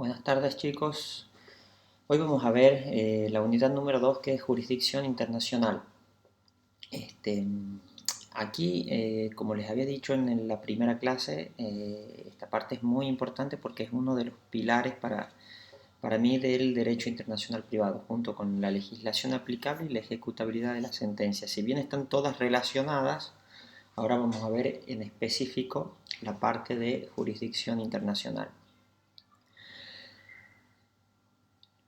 Buenas tardes chicos, hoy vamos a ver la unidad número 2 que es jurisdicción internacional. Este, Aquí, como les había dicho en la primera clase, esta parte es muy importante porque es uno de los pilares para mí del derecho internacional privado, junto con la legislación aplicable y la ejecutabilidad de las sentencias. Si bien están todas relacionadas, ahora vamos a ver en específico la parte de jurisdicción internacional.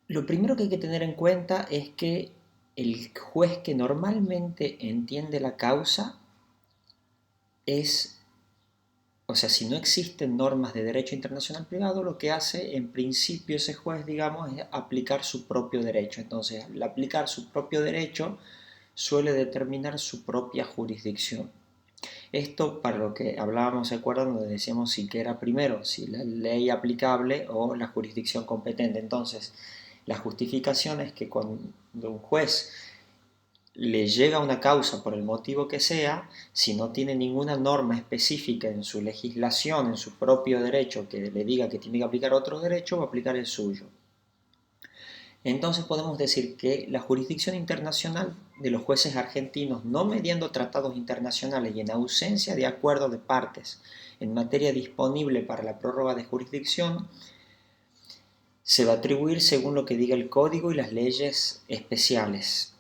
Lo primero que hay que tener en cuenta es que el juez que normalmente entiende la causa es, o sea, si no existen normas de derecho internacional privado, lo que hace en principio ese juez, digamos, es aplicar su propio derecho. Entonces, al aplicar su propio derecho, suele determinar su propia jurisdicción. Esto para lo que hablábamos, ¿se acuerdan? Donde decíamos si que era primero, si la ley aplicable o la jurisdicción competente. Entonces, la justificación es que cuando un juez le llega una causa por el motivo que sea, si no tiene ninguna norma específica en su legislación, en su propio derecho, que le diga que tiene que aplicar otro derecho, va a aplicar el suyo. Entonces podemos decir que la jurisdicción internacional de los jueces argentinos, no mediando tratados internacionales y en ausencia de acuerdo de partes en materia disponible para la prórroga de jurisdicción, se va a atribuir según lo que diga el código y las leyes especiales.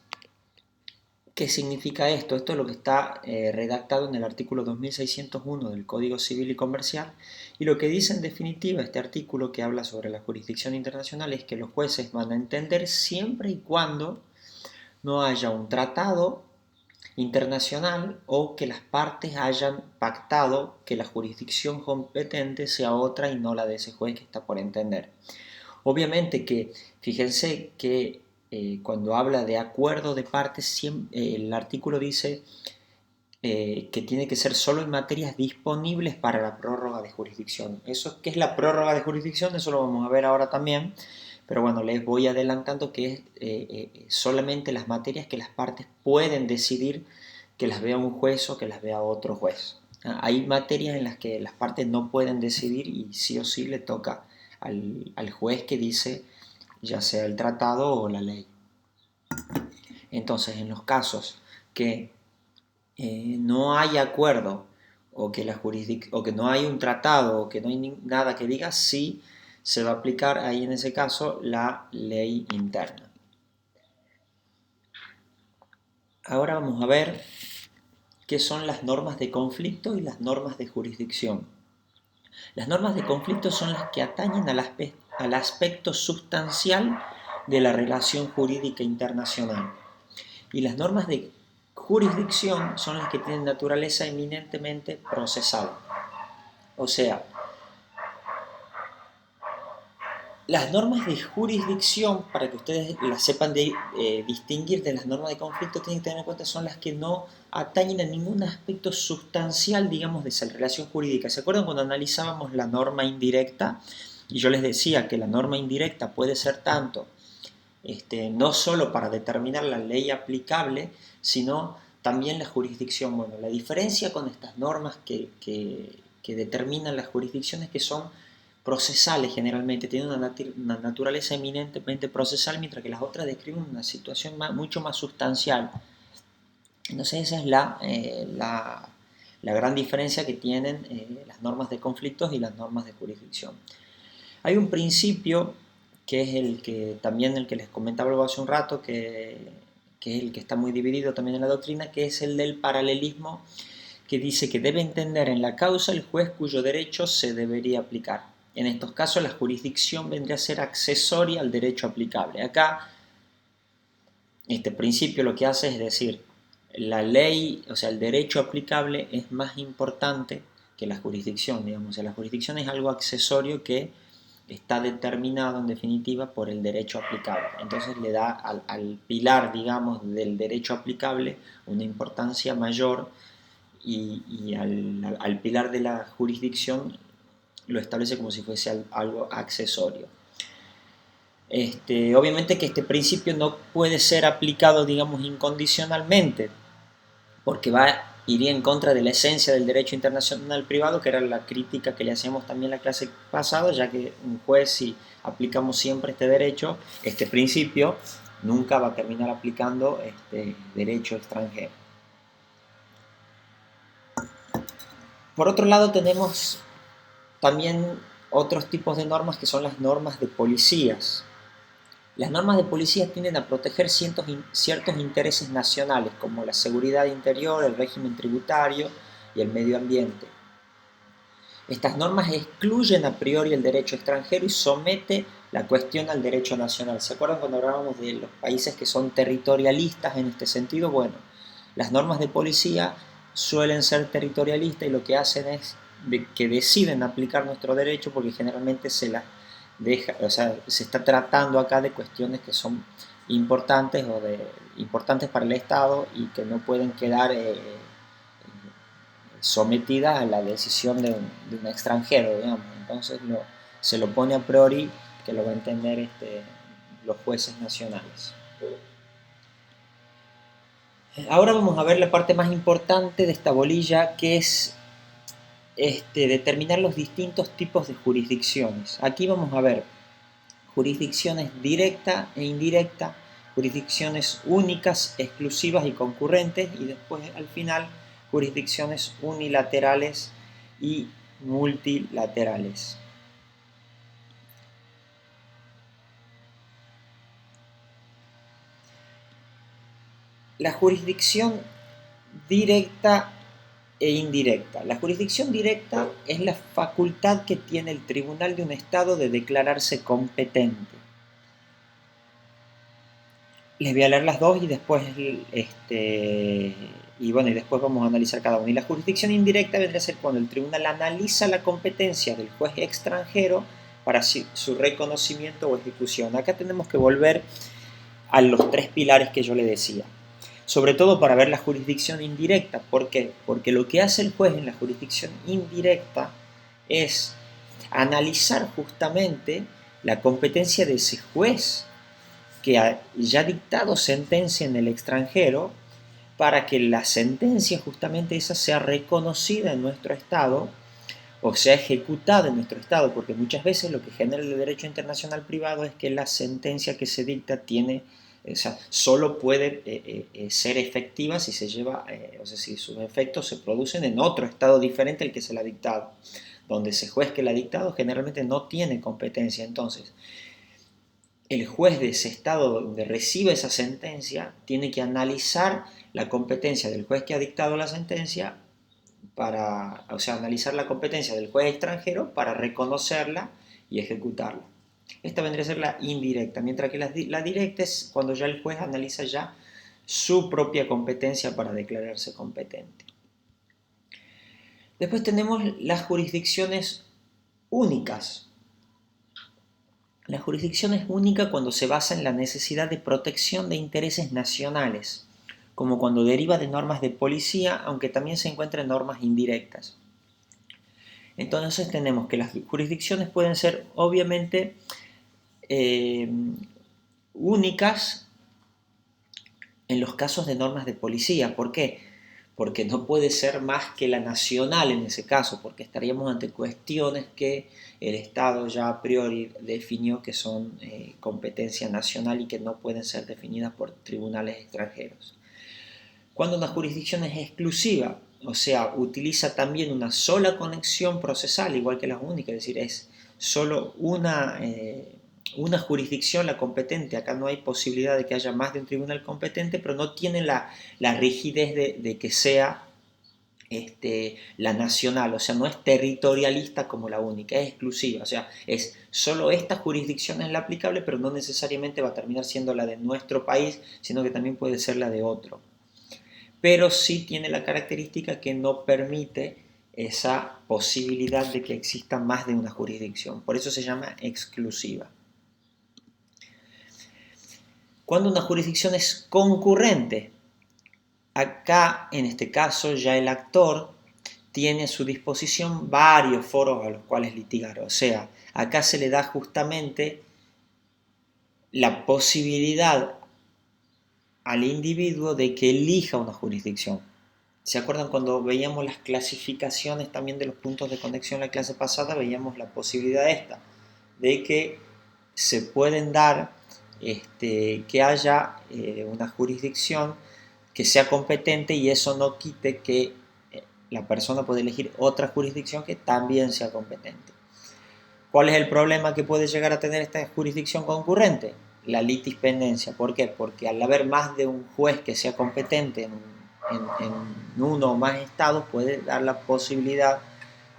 ¿Qué significa esto? Esto es lo que está redactado en el artículo 2601 del Código Civil y Comercial, y lo que dice en definitiva este artículo que habla sobre la jurisdicción internacional es que los jueces van a entender siempre y cuando no haya un tratado internacional o que las partes hayan pactado que la jurisdicción competente sea otra y no la de ese juez que está por entender. Obviamente que, fíjense que cuando habla de acuerdo de partes, el artículo dice que tiene que ser solo en materias disponibles para la prórroga de jurisdicción. Eso, ¿qué es la prórroga de jurisdicción? Eso lo vamos a ver ahora también, pero bueno, les voy adelantando que es solamente las materias que las partes pueden decidir que las vea un juez o que las vea otro juez. Hay materias en las que las partes no pueden decidir y sí o sí le toca al juez que dice ya sea el tratado o la ley. Entonces, en los casos que no hay acuerdo o que, o que no hay un tratado o que no hay nada que diga, sí se va a aplicar ahí en ese caso la ley interna. Ahora vamos a ver qué son las normas de conflicto y las normas de jurisdicción. Las normas de conflicto son las que atañen al aspecto sustancial de la relación jurídica internacional. Y las normas de jurisdicción son las que tienen naturaleza eminentemente procesal. O sea, las normas de jurisdicción, para que ustedes las sepan distinguir de las normas de conflicto, tienen que tener en cuenta son las que no atañen a ningún aspecto sustancial, digamos, de esa relación jurídica. ¿Se acuerdan cuando analizábamos la norma indirecta? Y yo les decía que la norma indirecta puede ser tanto, no solo para determinar la ley aplicable, sino también la jurisdicción. Bueno, la diferencia con estas normas que determinan las jurisdicciones que son procesales generalmente, tienen una naturaleza eminentemente procesal, mientras que las otras describen una situación mucho más sustancial. Entonces esa es la gran diferencia que tienen las normas de conflictos y las normas de jurisdicción. Hay un principio que es el que también el que les comentaba hace un rato, que es el que está muy dividido también en la doctrina, que es el del paralelismo, que dice que debe entender en la causa el juez cuyo derecho se debería aplicar. En estos casos la jurisdicción vendría a ser accesoria al derecho aplicable. Acá este principio lo que hace es decir, la ley, o sea, el derecho aplicable es más importante que la jurisdicción, digamos. O sea, la jurisdicción es algo accesorio que está determinado en definitiva por el derecho aplicable. Entonces le da al pilar, digamos, del derecho aplicable una importancia mayor y al pilar de la jurisdicción lo establece como si fuese algo accesorio. Obviamente que este principio no puede ser aplicado, digamos, incondicionalmente, porque va iría en contra de la esencia del derecho internacional privado, que era la crítica que le hacíamos también en la clase pasada, ya que un juez, si aplicamos siempre este derecho, este principio, nunca va a terminar aplicando este derecho extranjero. Por otro lado, tenemos también otros tipos de normas que son las normas de policías. Las normas de policía tienden a proteger ciertos intereses nacionales, como la seguridad interior, el régimen tributario y el medio ambiente. Estas normas excluyen a priori el derecho extranjero y somete la cuestión al derecho nacional. ¿Se acuerdan cuando hablábamos de los países que son territorialistas en este sentido? Bueno, las normas de policía suelen ser territorialistas y lo que hacen es que deciden aplicar nuestro derecho porque generalmente se las deja, o sea, se está tratando acá de cuestiones que son importantes importantes para el Estado y que no pueden quedar sometidas a la decisión de un extranjero, digamos. Entonces se lo pone a priori que lo va a entender los jueces nacionales. Ahora vamos a ver la parte más importante de esta bolilla, que es determinar los distintos tipos de jurisdicciones. Aquí vamos a ver jurisdicciones directa e indirecta, jurisdicciones únicas, exclusivas y concurrentes, y después al final jurisdicciones unilaterales y multilaterales. La jurisdicción directa e indirecta. La jurisdicción directa es la facultad que tiene el tribunal de un Estado de declararse competente. Les voy a leer las dos y después y después vamos a analizar cada una. Y la jurisdicción indirecta vendría a ser cuando el tribunal analiza la competencia del juez extranjero para su reconocimiento o ejecución. Acá tenemos que volver a los tres pilares que yo le decía. Sobre todo para ver la jurisdicción indirecta. ¿Por qué? Porque lo que hace el juez en la jurisdicción indirecta es analizar justamente la competencia de ese juez que ha ya dictado sentencia en el extranjero para que la sentencia justamente esa sea reconocida en nuestro Estado o sea ejecutada en nuestro Estado, porque muchas veces lo que genera el derecho internacional privado es que la sentencia que se dicta solo puede ser efectiva si se lleva, o sea, si sus efectos se producen en otro Estado diferente al que se la ha dictado, donde ese juez que la ha dictado generalmente no tiene competencia. Entonces, el juez de ese estado donde recibe esa sentencia tiene que analizar la competencia del juez que ha dictado la sentencia o sea, analizar la competencia del juez extranjero para reconocerla y ejecutarla. Esta vendría a ser la indirecta, mientras que la directa es cuando ya el juez analiza ya su propia competencia para declararse competente. Después tenemos las jurisdicciones únicas. La jurisdicción es única cuando se basa en la necesidad de protección de intereses nacionales, como cuando deriva de normas de policía, aunque también se encuentran normas indirectas. Entonces tenemos que las jurisdicciones pueden ser obviamente únicas en los casos de normas de policía. ¿Por qué? Porque no puede ser más que la nacional en ese caso, porque estaríamos ante cuestiones que el Estado ya a priori definió que son competencia nacional y que no pueden ser definidas por tribunales extranjeros. Cuando una jurisdicción es exclusiva, o sea, utiliza también una sola conexión procesal, igual que la única, es decir, es solo una jurisdicción la competente. Acá no hay posibilidad de que haya más de un tribunal competente, pero no tiene la rigidez de que sea la nacional, o sea, no es territorialista como la única, es exclusiva, o sea, es solo esta jurisdicción es la aplicable, pero no necesariamente va a terminar siendo la de nuestro país, sino que también puede ser la de otro. Pero sí tiene la característica que no permite esa posibilidad de que exista más de una jurisdicción, por eso se llama exclusiva. Cuando una jurisdicción es concurrente, acá en este caso ya el actor tiene a su disposición varios foros a los cuales litigar, o sea, acá se le da justamente la posibilidad al individuo de que elija una jurisdicción. ¿Se acuerdan cuando veíamos las clasificaciones también de los puntos de conexión en la clase pasada? Veíamos la posibilidad esta, de que se pueden dar, que haya una jurisdicción que sea competente y eso no quite que la persona puede elegir otra jurisdicción que también sea competente. ¿Cuál es el problema que puede llegar a tener esta jurisdicción concurrente? La litispendencia. ¿Por qué? Porque al haber más de un juez que sea competente en uno o más estados, puede dar la posibilidad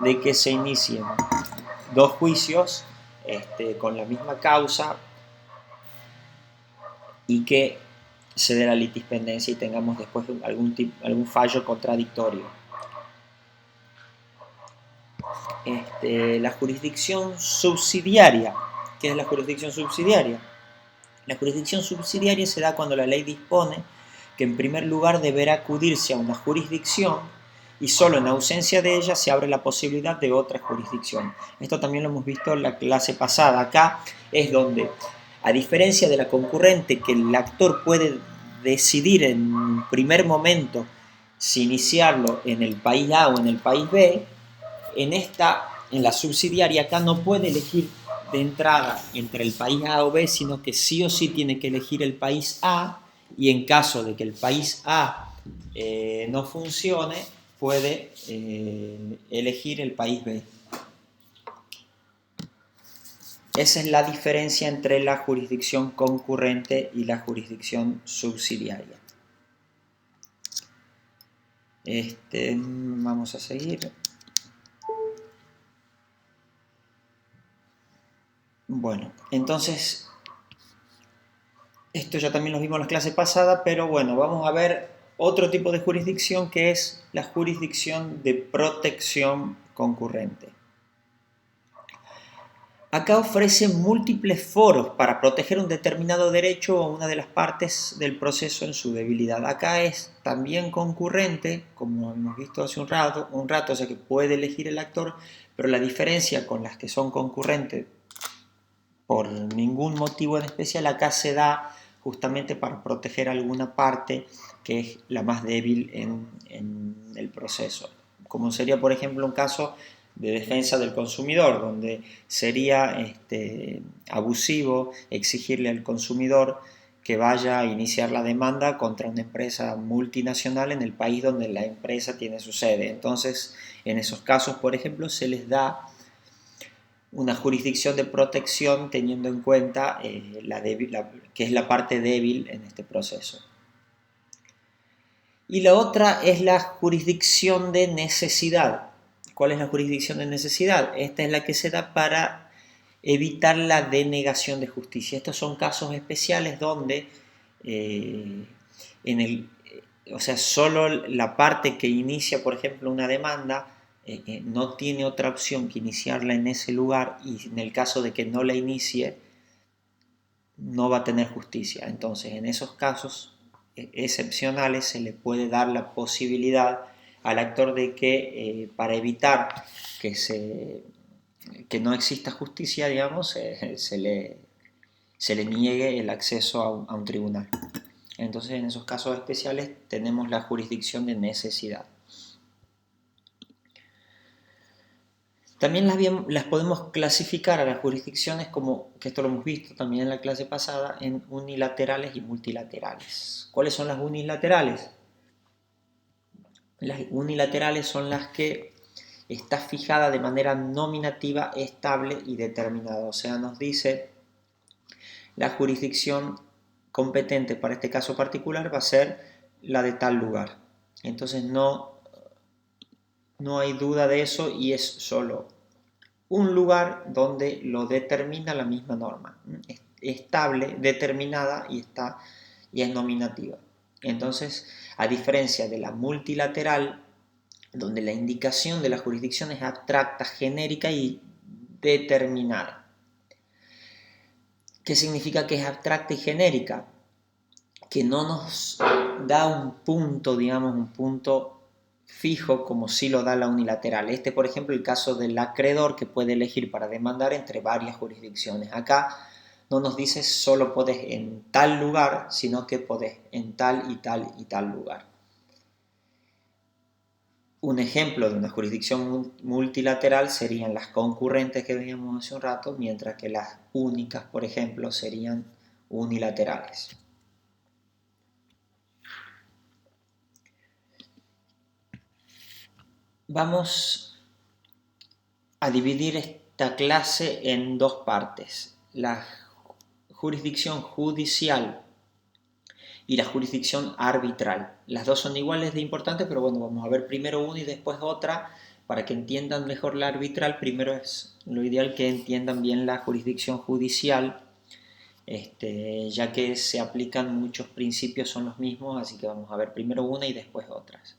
de que se inicien dos juicios con la misma causa y que se dé la litispendencia y tengamos después algún fallo contradictorio. La jurisdicción subsidiaria. ¿Qué es la jurisdicción subsidiaria? La jurisdicción subsidiaria se da cuando la ley dispone que en primer lugar deberá acudirse a una jurisdicción y solo en ausencia de ella se abre la posibilidad de otra jurisdicción. Esto también lo hemos visto en la clase pasada. Acá es donde, a diferencia de la concurrente, que el actor puede decidir en un primer momento si iniciarlo en el país A o en el país B, en la subsidiaria acá no puede elegir de entrada entre el país A o B, sino que sí o sí tiene que elegir el país A, y en caso de que el país A no funcione, puede elegir el país B. Esa es la diferencia entre la jurisdicción concurrente y la jurisdicción subsidiaria. Vamos a seguir. Bueno, entonces, esto ya también lo vimos en la clase pasada, pero bueno, vamos a ver otro tipo de jurisdicción que es la jurisdicción de protección concurrente. Acá ofrece múltiples foros para proteger un determinado derecho o una de las partes del proceso en su debilidad. Acá es también concurrente, como hemos visto hace un rato, o sea que puede elegir el actor, pero la diferencia con las que son concurrentes por ningún motivo en especial, acá se da justamente para proteger alguna parte que es la más débil en el proceso. Como sería, por ejemplo, un caso de defensa del consumidor, donde sería abusivo exigirle al consumidor que vaya a iniciar la demanda contra una empresa multinacional en el país donde la empresa tiene su sede. Entonces, en esos casos, por ejemplo, se les da una jurisdicción de protección teniendo en cuenta que es la parte débil en este proceso. Y la otra es la jurisdicción de necesidad. ¿Cuál es la jurisdicción de necesidad? Esta es la que se da para evitar la denegación de justicia. Estos son casos especiales donde solo la parte que inicia, por ejemplo, una demanda no tiene otra opción que iniciarla en ese lugar, y en el caso de que no la inicie no va a tener justicia. Entonces, en esos casos excepcionales se le puede dar la posibilidad al actor de que para evitar que no exista justicia, digamos, se le niegue el acceso a un tribunal. Entonces, en esos casos especiales tenemos la jurisdicción de necesidad. También las podemos clasificar a las jurisdicciones como, que esto lo hemos visto también en la clase pasada, en unilaterales y multilaterales. ¿Cuáles son las unilaterales? Las unilaterales son las que está fijada de manera nominativa, estable y determinada. O sea, nos dice la jurisdicción competente para este caso particular va a ser la de tal lugar. Entonces no hay duda de eso y es solo un lugar donde lo determina la misma norma. Es estable, determinada y es nominativa. Entonces, a diferencia de la multilateral, donde la indicación de la jurisdicción es abstracta, genérica y determinada. ¿Qué significa que es abstracta y genérica? Que no nos da un punto, digamos, un punto fijo como sí lo da la unilateral. Por ejemplo, el caso del acreedor que puede elegir para demandar entre varias jurisdicciones. Acá no nos dice solo podés en tal lugar, sino que podés en tal y tal y tal lugar. Un ejemplo de una jurisdicción multilateral serían las concurrentes que veíamos hace un rato, mientras que las únicas, por ejemplo, serían unilaterales. Vamos a dividir esta clase en dos partes: la jurisdicción judicial y la jurisdicción arbitral. Las dos son iguales de importantes, pero bueno, vamos a ver primero una y después otra para que entiendan mejor la arbitral. Primero es lo ideal que entiendan bien la jurisdicción judicial, ya que se aplican muchos principios, son los mismos, así que vamos a ver primero una y después otras.